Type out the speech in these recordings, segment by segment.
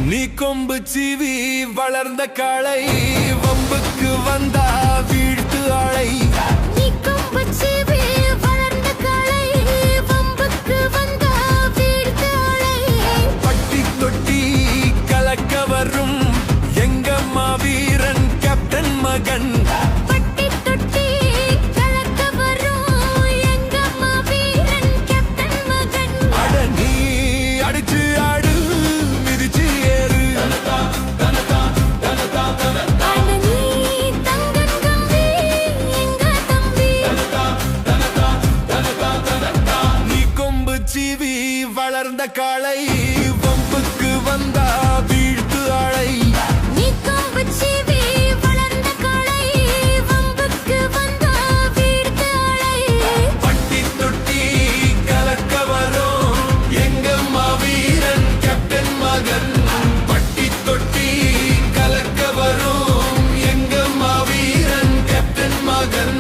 நீ கொம்பு சீவி வளர்ந்த காளை வம்புக்கு வந்தா வீழ்த்து ஆளை. நீ கொம்பு சீவி வளர்ந்த காளை வம்புக்கு வந்தா வீழ்த்து ஆளை. பட்டி தொட்டி கலக்க வரும் எங்கம்மா வீரன் கேப்டன் மகன். பட்டி தொட்டி கலக்க வரும் எங்கம்மா வீரன் கேப்டன் மகன். அட நீ அடிச்சு ஆடு மிதிச்சு ஏறு. அட நீ தங்கன் கம்பி எங்க தம்பி. நீ கொம்பு சீவி வளர்ந்த காளை வம்புக்கு வந்தா வீழ்த்து ஆளை. நீ கொம்பு சீவி வளர்ந்த காளை வம்புக்கு வந்தா வீழ்த்து ஆளை. பட்டி தொட்டி கலக்க வரும் எங்கம்மா வீரன் கேப்டன் மகன். பட்டி தொட்டி கலக்க வரும் எங்கம்மா வீரன் கேப்டன் மகன்.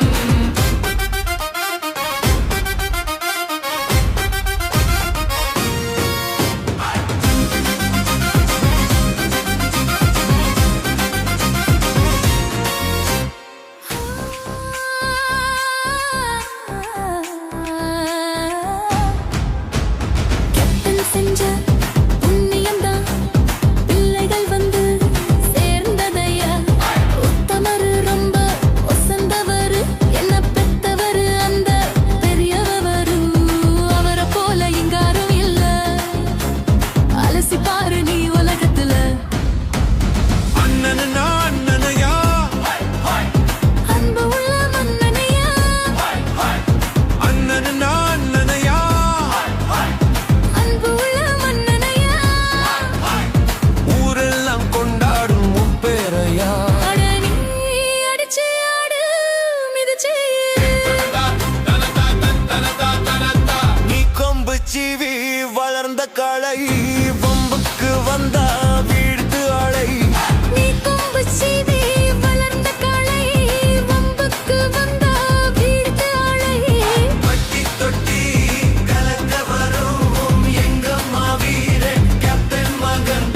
கேப்டன் செஞ்ச புண்ணியம்தான் பிள்ளைகள் வந்து சேர்ந்ததையா. உத்தமரு ரொம்ப ஒசந்தவரு என்ன பெத்தவரு அந்த பெரியவரு. அவரை போல இங்காரும் இல்ல அலசி பாரு நீ உலகத்துல. அண்ணனா அண்ணனையா அன்பு உள்ள மன்னனையா. அண்ணனா அண்ணனையா அன்பு உள்ள மன்னனையா. ஊரெல்லாம் கொண்டாடும் உன் பேரையா. அட நீ அடிச்சு ஆடு மிதிச்சு ஏறு. நீ கொம்பு சீவி வளர்ந்த காளை வம்புக்கு வந்தா வீழ்த்து ஆளை. நீ கொம்பு சீவி வளர்ந்த காளை வம்புக்கு வந்தா வீழ்த்து ஆளை. பட்டி தொட்டி கலக்க வரும் எங்கம்மா வீரன் கேப்டன் மகன்.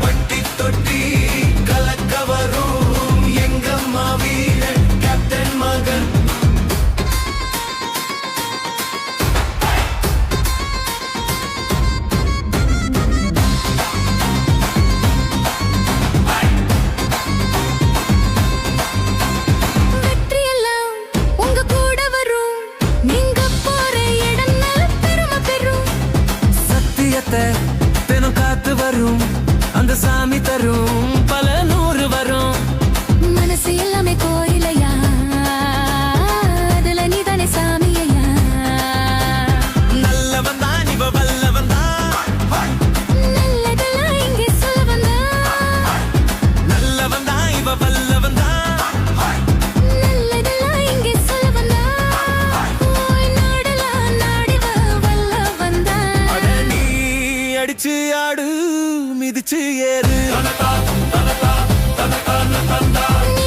பட்டி தொட்டி கலக்க வரும் எங்கம்மா வீரன் கேப்டன் மகன். வெற்றி எல்லாம் உங்க கூட வரும். நீங்க போற இடம் நல்ல பெருமை பெறும். சத்தியத்தை தினம் காத்து வரும் அந்த சாமி தரும் பல நூறு வரும். மனசு எல்லாமே கோயிலையா அதுல நீதானே சாமியையா. நல்லவன் தான் இவ வல்லவன் தான். நல்லதெல்லாம் இங்கே சொல்ல வந்தா. நல்லவன் தான் இவ வல்லவன் தான். நல்லதெல்லாம் இங்கே சொல்ல வந்தா. ஓய் நாடெல்லாம் நாடிவ வல்ல வந்தா. அட நீ அடிச்சு ஆடு மிதிச்சு ஏறு. நீ